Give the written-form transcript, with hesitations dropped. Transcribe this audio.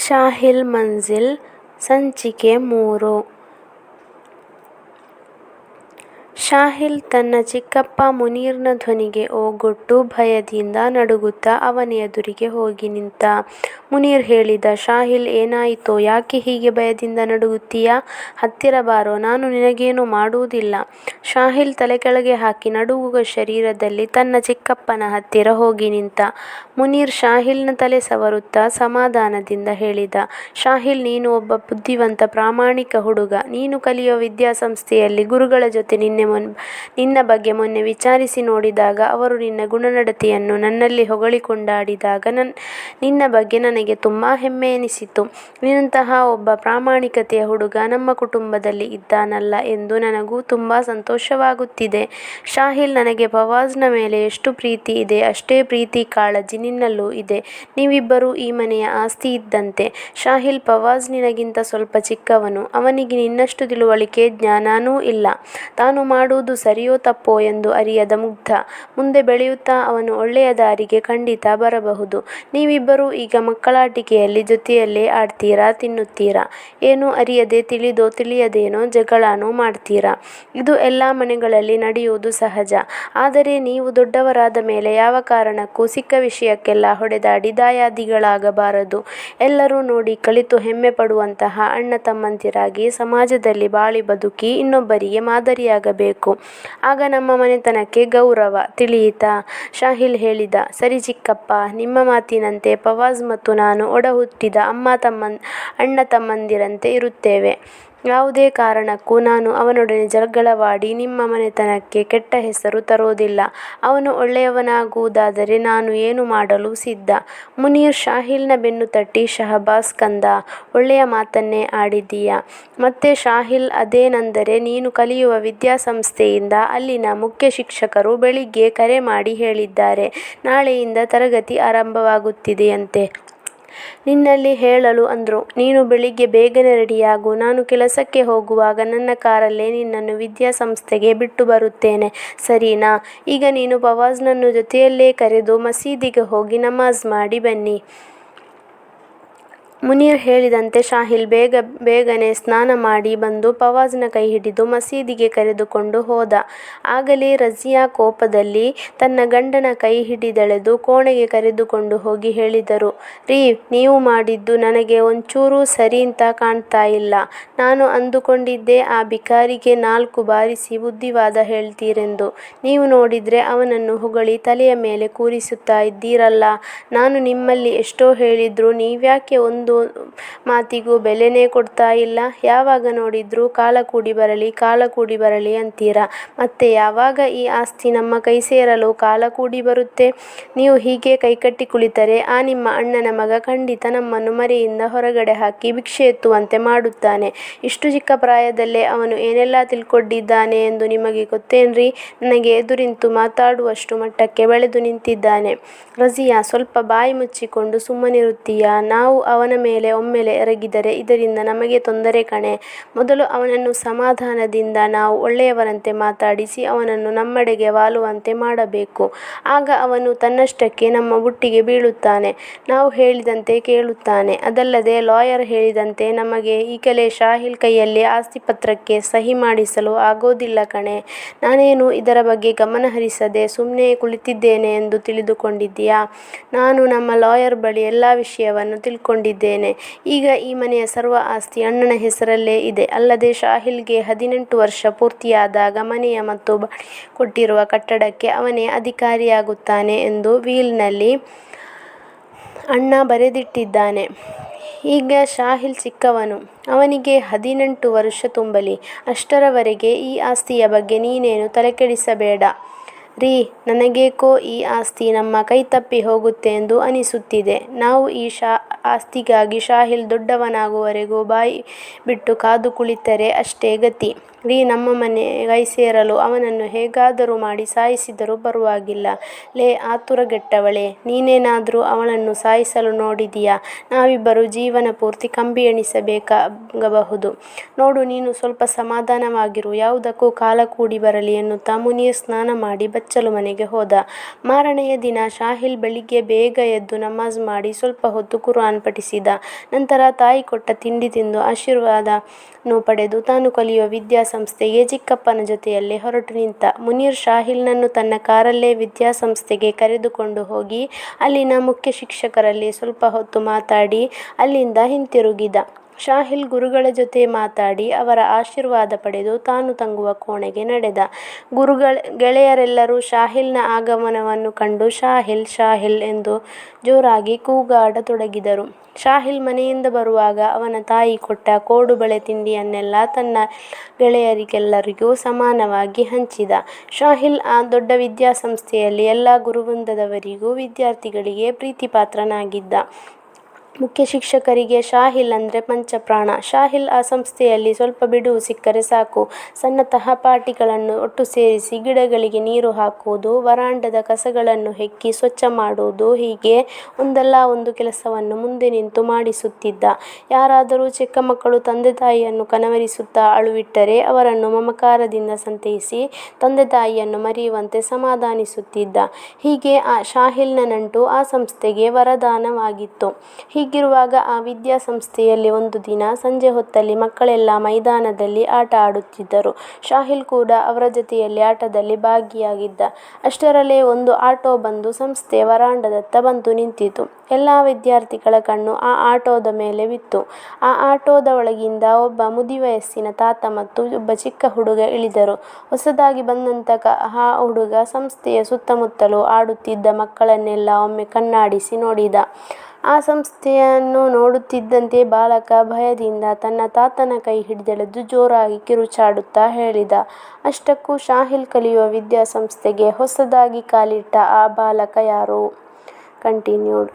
ಶಾಹಿಲ್ ಮಂಜಿಲ್ ಸಂಚಿಕೆ 3. ಶಾಹಿಲ್ ತನ್ನ ಚಿಕ್ಕಪ್ಪ ಮುನೀರ್ನ ಧ್ವನಿಗೆ ಓಗೊಟ್ಟು ಭಯದಿಂದ ನಡುಗುತ್ತಾ ಅವನ ಎದುರಿಗೆ ಹೋಗಿ ನಿಂತ. ಮುನೀರ್ ಹೇಳಿದ, ಶಾಹಿಲ್, ಏನಾಯಿತೋ? ಯಾಕೆ ಹೀಗೆ ಭಯದಿಂದ ನಡುಗುತ್ತೀಯಾ? ಹತ್ತಿರ ಬಾರೋ, ನಾನು ನಿನಗೇನು ಮಾಡುವುದಿಲ್ಲ. ಶಾಹಿಲ್ ತಲೆ ಕೆಳಗೆ ಹಾಕಿ ನಡುಗುವ ಶರೀರದಲ್ಲಿ ತನ್ನ ಚಿಕ್ಕಪ್ಪನ ಹತ್ತಿರ ಹೋಗಿ ನಿಂತ. ಮುನೀರ್ ಶಾಹಿಲ್ನ ತಲೆ ಸವರುತ್ತಾ ಸಮಾಧಾನದಿಂದ ಹೇಳಿದ, ಶಾಹಿಲ್, ನೀನು ಒಬ್ಬ ಬುದ್ಧಿವಂತ ಪ್ರಾಮಾಣಿಕ ಹುಡುಗ. ನೀನು ಕಲಿಯುವ ವಿದ್ಯಾಸಂಸ್ಥೆಯಲ್ಲಿ ಗುರುಗಳ ಜೊತೆ ನಿನ್ನ ಬಗ್ಗೆ ಮೊನ್ನೆ ವಿಚಾರಿಸಿ ನೋಡಿದಾಗ ಅವರು ನಿನ್ನ ಗುಣನಡತೆಯನ್ನು ನನ್ನಲ್ಲಿ ಹೊಗಳಿಕೊಂಡಾಡಿದಾಗ ನಿನ್ನ ಬಗ್ಗೆ ನನಗೆ ತುಂಬಾ ಹೆಮ್ಮೆ ಎನಿಸಿತು. ನಿನ್ನಂತಹ ಒಬ್ಬ ಪ್ರಾಮಾಣಿಕತೆಯ ಹುಡುಗ ನಮ್ಮ ಕುಟುಂಬದಲ್ಲಿ ಇದ್ದಾನಲ್ಲ ಎಂದು ನನಗೂ ತುಂಬಾ ಸಂತೋಷವಾಗುತ್ತಿದೆ. ಶಾಹಿಲ್, ನನಗೆ ಫವಾಜ್ನ ಮೇಲೆ ಎಷ್ಟು ಪ್ರೀತಿ ಇದೆ ಅಷ್ಟೇ ಪ್ರೀತಿ ಕಾಳಜಿ ನಿನ್ನಲ್ಲೂ ಇದೆ. ನೀವಿಬ್ಬರೂ ಈ ಮನೆಯ ಆಸ್ತಿ ಇದ್ದಂತೆ. ಶಾಹಿಲ್, ಫವಾಜ್ ನಿನಗಿಂತ ಸ್ವಲ್ಪ ಚಿಕ್ಕವನು. ಅವನಿಗೆ ನಿನ್ನಷ್ಟು ತಿಳುವಳಿಕೆ ಜ್ಞಾನನೂ ಇಲ್ಲ. ತಾನು ಮಾಡುವುದು ಸರಿಯೋ ತಪ್ಪೋ ಎಂದು ಅರಿಯದ ಮುಗ್ಧ. ಮುಂದೆ ಬೆಳೆಯುತ್ತಾ ಅವನು ಒಳ್ಳೆಯ ದಾರಿಗೆ ಖಂಡಿತ ಬರಬಹುದು. ನೀವಿಬ್ಬರೂ ಈಗ ಮಕ್ಕಳಾಟಿಕೆಯಲ್ಲಿ ಜೊತೆಯಲ್ಲೇ ಆಡ್ತೀರಾ, ತಿನ್ನುತ್ತೀರಾ. ಏನೂ ಅರಿಯದೆ ತಿಳಿದೋ ತಿಳಿಯದೇನೋ ಜಗಳನೂ ಮಾಡ್ತೀರಾ. ಇದು ಎಲ್ಲ ಮನೆಗಳಲ್ಲಿ ನಡೆಯುವುದು ಸಹಜ. ಆದರೆ ನೀವು ದೊಡ್ಡವರಾದ ಮೇಲೆ ಯಾವ ಕಾರಣಕ್ಕೂ ಸಿಕ್ಕ ವಿಷಯಕ್ಕೆಲ್ಲ ಹೊಡೆದಾಡಿ ದಾಯಾದಿಗಳಾಗಬಾರದು. ಎಲ್ಲರೂ ನೋಡಿ ಕಲಿತು ಹೆಮ್ಮೆ ಪಡುವಂತಹ ಅಣ್ಣ ತಮ್ಮಂದಿರಾಗಿ ಸಮಾಜದಲ್ಲಿ ಬಾಳಿ ಬದುಕಿ ಇನ್ನೊಬ್ಬರಿಗೆ ಮಾದರಿಯಾಗಬೇಕು. ಆಗ ನಮ್ಮ ಮನೆತನಕ್ಕೆ ಗೌರವ. ತಿಳಿಯಿತಾ? ಶಾಹಿಲ್ ಹೇಳಿದ. ಸರಿ ಚಿಕ್ಕಪ್ಪ, ನಿಮ್ಮ ಮಾತಿನಂತೆ ಫವಾಜ್ ಮತ್ತು ನಾನು ಒಡ ಹುಟ್ಟಿದ ಅಣ್ಣ ತಮ್ಮಂದಿರಂತೆ ಇರುತ್ತೇವೆ. ಯಾವುದೇ ಕಾರಣಕ್ಕೂ ನಾನು ಅವನೊಡನೆ ಜಗಳವಾಡಿ ನಿಮ್ಮ ಮನೆತನಕ್ಕೆ ಕೆಟ್ಟ ಹೆಸರು ತರೋದಿಲ್ಲ. ಅವನು ಒಳ್ಳೆಯವನಾಗುವುದಾದರೆ ನಾನು ಏನು ಮಾಡಲು ಸಿದ್ಧ. ಮುನೀರ್ ಶಾಹಿಲ್ನ ಬೆನ್ನು ತಟ್ಟಿ, ಶಹಬಾಸ್ ಕಂದ, ಒಳ್ಳೆಯ ಮಾತನ್ನೇ ಆಡಿದ್ದೀಯ. ಮತ್ತೆ ಶಾಹಿಲ್, ಅದೇನೆಂದರೆ ನೀನು ಕಲಿಯುವ ವಿದ್ಯಾಸಂಸ್ಥೆಯಿಂದ ಅಲ್ಲಿನ ಮುಖ್ಯ ಶಿಕ್ಷಕರು ಬೆಳಿಗ್ಗೆ ಕರೆ ಮಾಡಿ ಹೇಳಿದ್ದಾರೆ, ನಾಳೆಯಿಂದ ತರಗತಿ ಆರಂಭವಾಗುತ್ತಿದೆಯಂತೆ. ನಿನ್ನಲ್ಲಿ ಹೇಳಲು ಅಂದ್ರು. ನೀನು ಬೆಳಿಗ್ಗೆ ಬೇಗನೆ ರೆಡಿಯಾಗು. ನಾನು ಕೆಲಸಕ್ಕೆ ಹೋಗುವಾಗ ನನ್ನ ಕಾರಲ್ಲೇ ನಿನ್ನನ್ನು ವಿದ್ಯಾಸಂಸ್ಥೆಗೆ ಬಿಟ್ಟು ಬರುತ್ತೇನೆ. ಸರಿನಾ? ಈಗ ನೀನು ಫವಾಜ್ನನ್ನು ಜೊತೆಯಲ್ಲೇ ಕರೆದು ಮಸೀದಿಗೆ ಹೋಗಿ ನಮಾಜ್ ಮಾಡಿ ಬನ್ನಿ. ಮುನೀರ್ ಹೇಳಿದಂತೆ ಶಾಹಿಲ್ ಬೇಗನೆ ಸ್ನಾನ ಮಾಡಿ ಬಂದು ಫವಾಜ್ನ ಕೈ ಹಿಡಿದು ಮಸೀದಿಗೆ ಕರೆದುಕೊಂಡು ಹೋದ. ಆಗಲೇ ರಜಿಯಾ ಕೋಪದಲ್ಲಿ ತನ್ನ ಗಂಡನ ಕೈ ಹಿಡಿದೆಳೆದು ಕೋಣೆಗೆ ಕರೆದುಕೊಂಡು ಹೋಗಿ ಹೇಳಿದರು, ರೀ, ನೀವು ಮಾಡಿದ್ದು ನನಗೆ ಒಂಚೂರೂ ಸರೀಂತ ಕಾಣ್ತಾ ಇಲ್ಲ. ನಾನು ಅಂದುಕೊಂಡಿದ್ದೆ ಆ ಬಿಕಾರಿಗೆ 4 ಬಾರಿಸಿ ಬುದ್ಧಿವಾದ ಹೇಳ್ತೀರೆಂದು. ನೀವು ನೋಡಿದ್ರೆ ಅವನನ್ನು ಹೊಗಳಿ ತಲೆಯ ಮೇಲೆ ಕೂರಿಸುತ್ತಾ ಇದ್ದೀರಲ್ಲ. ನಾನು ನಿಮ್ಮಲ್ಲಿ ಎಷ್ಟೋ ಹೇಳಿದ್ರೂ ನೀವ್ಯಾಕೆ ಒಂದು ಮಾತಿಗೂ ಬೆಲೆನೇ ಕೊಡ್ತಾ ಇಲ್ಲ? ಯಾವಾಗ ನೋಡಿದ್ರೂ ಕಾಲ ಕೂಡಿ ಬರಲಿ ಅಂತೀರಾ. ಮತ್ತೆ ಯಾವಾಗ ಈ ಆಸ್ತಿ ನಮ್ಮ ಕೈ ಸೇರಲು ಕಾಲ ಕೂಡಿ ಬರುತ್ತೆ? ನೀವು ಹೀಗೆ ಕೈಕಟ್ಟಿ ಕುಳಿತರೆ ಆ ನಿಮ್ಮ ಅಣ್ಣನ ಮಗ ಖಂಡಿತ ನಮ್ಮನ್ನು ಮರೆಯಿಂದ ಹೊರಗಡೆ ಹಾಕಿ ಭಿಕ್ಷೆ ಎತ್ತುವಂತೆ ಮಾಡುತ್ತಾನೆ. ಇಷ್ಟು ಚಿಕ್ಕ ಪ್ರಾಯದಲ್ಲೇ ಅವನು ಏನೆಲ್ಲ ತಿಳ್ಕೊಂಡಿದ್ದಾನೆ ಎಂದು ನಿಮಗೆ ಗೊತ್ತೇನ್ರಿ? ನನಗೆ ಎದುರಿಂತು ಮಾತಾಡುವಷ್ಟು ಮಟ್ಟಕ್ಕೆ ಬೆಳೆದು ನಿಂತಿದ್ದಾನೆ. ರಜಿಯಾ, ಸ್ವಲ್ಪ ಬಾಯಿ ಮುಚ್ಚಿಕೊಂಡು ಸುಮ್ಮನಿರುತ್ತೀಯಾ? ನಾವು ಅವನ ಮೇಲೆ ಒಮ್ಮೆಲೆ ಎರಗಿದರೆ ಇದರಿಂದ ನಮಗೆ ತೊಂದರೆ ಕಣೆ. ಮೊದಲು ಅವನನ್ನು ಸಮಾಧಾನದಿಂದ ನಾವು ಒಳ್ಳೆಯವರಂತೆ ಮಾತಾಡಿಸಿ ಅವನನ್ನು ನಮ್ಮೆಡೆಗೆ ವಾಲುವಂತೆ ಮಾಡಬೇಕು. ಆಗ ಅವನು ತನ್ನಷ್ಟಕ್ಕೆ ನಮ್ಮ ಬುಟ್ಟಿಗೆ ಬೀಳುತ್ತಾನೆ. ನಾವು ಹೇಳಿದಂತೆ ಕೇಳುತ್ತಾನೆ. ಅದಲ್ಲದೆ ಲಾಯರ್ ಹೇಳಿದಂತೆ ನಮಗೆ ಈಗಲೇ ಶಾಹಿಲ್ ಕೈಯಲ್ಲಿ ಆಸ್ತಿ ಪತ್ರಕ್ಕೆ ಸಹಿ ಮಾಡಿಸಲು ಆಗೋದಿಲ್ಲ ಕಣೆ. ನಾನೇನು ಇದರ ಬಗ್ಗೆ ಗಮನ ಹರಿಸದೆ ಸುಮ್ಮನೆ ಕುಳಿತಿದ್ದೇನೆ ಎಂದು ತಿಳಿದುಕೊಂಡಿದ್ದೀಯಾ? ನಾನು ನಮ್ಮ ಲಾಯರ್ ಬಳಿ ಎಲ್ಲ ವಿಷಯವನ್ನು ತಿಳ್ಕೊಂಡಿದ್ದೇನೆ. ಈಗ ಈ ಮನೆಯ ಸರ್ವ ಆಸ್ತಿ ಅಣ್ಣನ ಹೆಸರಲ್ಲೇ ಇದೆ. ಅಲ್ಲದೆ ಶಾಹಿಲ್ಗೆ 18 ವರ್ಷ ಪೂರ್ತಿಯಾದಾಗ ಮನೆಯ ಮತ್ತು ಬಾಡಿಗೆ ಕೊಟ್ಟಿರುವ ಕಟ್ಟಡಕ್ಕೆ ಅವನೇ ಅಧಿಕಾರಿಯಾಗುತ್ತಾನೆ ಎಂದು ವಿಲ್ನಲ್ಲಿ ಅಣ್ಣ ಬರೆದಿಟ್ಟಿದ್ದಾನೆ. ಈಗ ಶಾಹಿಲ್ ಚಿಕ್ಕವನು. ಅವನಿಗೆ 18 ವರ್ಷ ತುಂಬಲಿ. ಅಷ್ಟರವರೆಗೆ ಈ ಆಸ್ತಿಯ ಬಗ್ಗೆ ನೀನೇನು ತಲೆಕೆಡಿಸಬೇಡ. ರೀ, ನನಗೇಕೋ ಈ ಆಸ್ತಿ ನಮ್ಮ ಕೈ ತಪ್ಪಿ ಹೋಗುತ್ತೆ ಎಂದು ಅನಿಸುತ್ತಿದೆ. ನಾವು ಈ ಆಸ್ತಿಗಾಗಿ ಶಾಹಿಲ್ ದೊಡ್ಡವನಾಗುವವರೆಗೂ ಬಾಯಿ ಬಿಟ್ಟು ಕಾದು ಕುಳಿತರೆ ಅಷ್ಟೇ ಗತಿ. ರೀ, ನಮ್ಮ ಮನೆ ಕೈ ಸೇರಲು ಅವನನ್ನು ಹೇಗಾದರೂ ಮಾಡಿ ಸಾಯಿಸಿದರೂ ಪರವಾಗಿಲ್ಲ. ಲೇ ಆತುರಗೆಟ್ಟವಳೇ, ನೀನೇನಾದ್ರೂ ಅವಳನ್ನು ಸಾಯಿಸಲು ನೋಡಿದೀಯಾ? ನಾವಿಬ್ಬರೂ ಜೀವನ ಪೂರ್ತಿ ಕಂಬಿ ಎಣಿಸಬೇಕಾಗಬಹುದು. ನೋಡು, ನೀನು ಸ್ವಲ್ಪ ಸಮಾಧಾನವಾಗಿರು, ಯಾವುದಕ್ಕೂ ಕಾಲ ಕೂಡಿ ಬರಲಿ ಎನ್ನುತ್ತಾ ಮುನೀರ್ ಸ್ನಾನ ಮಾಡಿ ಬಚ್ಚಲು ಮನೆಗೆ ಹೋದ. ಮಾರನೆಯ ದಿನ ಶಾಹಿಲ್ ಬೆಳಿಗ್ಗೆ ಬೇಗ ಎದ್ದು ನಮಾಜ್ ಮಾಡಿ ಸ್ವಲ್ಪ ಹೊತ್ತು ಕುರ್ಆನ್ ಪಠಿಸಿದ. ನಂತರ ತಾಯಿ ಕೊಟ್ಟ ತಿಂಡಿ ತಿಂದು ಆಶೀರ್ವಾದವನ್ನು ಪಡೆದು ತಾನು ಕಲಿಯುವ ವಿದ್ಯಾಸಂಸ್ಥೆಗೆ ಚಿಕ್ಕಪ್ಪನ ಜೊತೆಯಲ್ಲೇ ಹೊರಟು ನಿಂತ. ಮುನೀರ್ ಶಾಹಿಲ್ನನ್ನು ತನ್ನ ಕಾರಲ್ಲೇ ವಿದ್ಯಾಸಂಸ್ಥೆಗೆ ಕರೆದುಕೊಂಡು ಹೋಗಿ ಅಲ್ಲಿನ ಮುಖ್ಯ ಶಿಕ್ಷಕರಲ್ಲಿ ಸ್ವಲ್ಪ ಹೊತ್ತು ಮಾತಾಡಿ ಅಲ್ಲಿಂದ ಹಿಂತಿರುಗಿದ. ಶಾಹಿಲ್ ಗುರುಗಳ ಜೊತೆ ಮಾತಾಡಿ ಅವರ ಆಶೀರ್ವಾದ ಪಡೆದು ತಾನು ತಂಗುವ ಕೋಣೆಗೆ ನಡೆದ. ಗೆಳೆಯರೆಲ್ಲರೂ ಶಾಹಿಲ್ನ ಆಗಮನವನ್ನು ಕಂಡು ಶಾಹಿಲ್ ಶಾಹಿಲ್ ಎಂದು ಜೋರಾಗಿ ಕೂಗಾಡತೊಡಗಿದರು. ಶಾಹಿಲ್ ಮನೆಯಿಂದ ಬರುವಾಗ ಅವನ ತಾಯಿ ಕೊಟ್ಟ ಕೋಡುಬಳೆ ತಿಂಡಿಯನ್ನೆಲ್ಲ ತನ್ನ ಗೆಳೆಯರಿಗೆಲ್ಲರಿಗೂ ಸಮಾನವಾಗಿ ಹಂಚಿದ. ಶಾಹಿಲ್ ಆ ದೊಡ್ಡ ವಿದ್ಯಾಸಂಸ್ಥೆಯಲ್ಲಿ ಎಲ್ಲ ಗುರುವೃಂದದವರಿಗೂ ವಿದ್ಯಾರ್ಥಿಗಳಿಗೆ ಪ್ರೀತಿಪಾತ್ರನಾಗಿದ್ದ. ಮುಖ್ಯ ಶಿಕ್ಷಕರಿಗೆ ಶಾಹಿಲ್ ಅಂದ್ರೆ ಪಂಚಪ್ರಾಣ. ಶಾಹಿಲ್ ಆ ಸಂಸ್ಥೆಯಲ್ಲಿ ಸ್ವಲ್ಪ ಬಿಡುವು ಸಿಕ್ಕರೆ ಸಾಕು, ಸಣ್ಣ ತಹಪಾಠಿಗಳನ್ನು ಒಟ್ಟು ಸೇರಿಸಿ ಗಿಡಗಳಿಗೆ ನೀರು ಹಾಕುವುದು, ವರಾಂಡದ ಕಸಗಳನ್ನು ಹೆಕ್ಕಿ ಸ್ವಚ್ಛ ಮಾಡುವುದು, ಹೀಗೆ ಒಂದಲ್ಲ ಒಂದು ಕೆಲಸವನ್ನು ಮುಂದೆ ನಿಂತು ಮಾಡಿಸುತ್ತಿದ್ದ. ಯಾರಾದರೂ ಚಿಕ್ಕ ಮಕ್ಕಳು ತಂದೆ ತಾಯಿಯನ್ನು ಕನವರಿಸುತ್ತಾ ಅಳುವಿಟ್ಟರೆ ಅವರನ್ನು ಮಮಕಾರದಿಂದ ಸಂತೈಸಿ ತಂದೆ ತಾಯಿಯನ್ನು ಮರೆಯುವಂತೆ ಸಮಾಧಾನಿಸುತ್ತಿದ್ದ. ಹೀಗೆ ಶಾಹಿಲ್ನ ನಂಟು ಆ ಸಂಸ್ಥೆಗೆ ವರದಾನವಾಗಿತ್ತು. ಹೀಗಿರುವಾಗ ಆ ವಿದ್ಯಾಸಂಸ್ಥೆಯಲ್ಲಿ ಒಂದು ದಿನ ಸಂಜೆ ಹೊತ್ತಲ್ಲಿ ಮಕ್ಕಳೆಲ್ಲ ಮೈದಾನದಲ್ಲಿ ಆಟ ಆಡುತ್ತಿದ್ದರು. ಶಾಹಿಲ್ ಕೂಡ ಅವರ ಜೊತೆಯಲ್ಲಿ ಆಟದಲ್ಲಿ ಭಾಗಿಯಾಗಿದ್ದ. ಅಷ್ಟರಲ್ಲೇ ಒಂದು ಆಟೋ ಬಂದು ಸಂಸ್ಥೆಯ ವರಾಂಡದತ್ತ ಬಂದು ನಿಂತಿತು. ಎಲ್ಲ ವಿದ್ಯಾರ್ಥಿಗಳ ಕಣ್ಣು ಆ ಆಟೋದ ಮೇಲೆ ಬಿತ್ತು. ಆ ಆಟೋದ ಒಳಗಿಂದ ಒಬ್ಬ ಮುದಿವಯಸ್ಸಿನ ತಾತ ಮತ್ತು ಒಬ್ಬ ಚಿಕ್ಕ ಹುಡುಗ ಇಳಿದರು. ಹೊಸದಾಗಿ ಬಂದಂತ ಆ ಹುಡುಗ ಸಂಸ್ಥೆಯ ಸುತ್ತಮುತ್ತಲೂ ಆಡುತ್ತಿದ್ದ ಮಕ್ಕಳನ್ನೆಲ್ಲ ಒಮ್ಮೆ ಕಣ್ಣಾಡಿಸಿ ನೋಡಿದ. ಆ ಸಂಸ್ಥೆಯನ್ನು ನೋಡುತ್ತಿದ್ದಂತೆ ಬಾಲಕ ಭಯದಿಂದ ತನ್ನ ತಾತನ ಕೈ ಹಿಡಿದೆಳೆದು ಜೋರಾಗಿ ಕಿರುಚಾಡುತ್ತಾ ಹೇಳಿದ. ಅಷ್ಟಕ್ಕೂ ಶಾಹಿಲ್ ಕಲಿಯುವ ವಿದ್ಯಾಸಂಸ್ಥೆಗೆ ಹೊಸದಾಗಿ ಕಾಲಿಟ್ಟ ಆ ಬಾಲಕ ಯಾರು? ಕಂಟಿನ್ಯೂಡ್.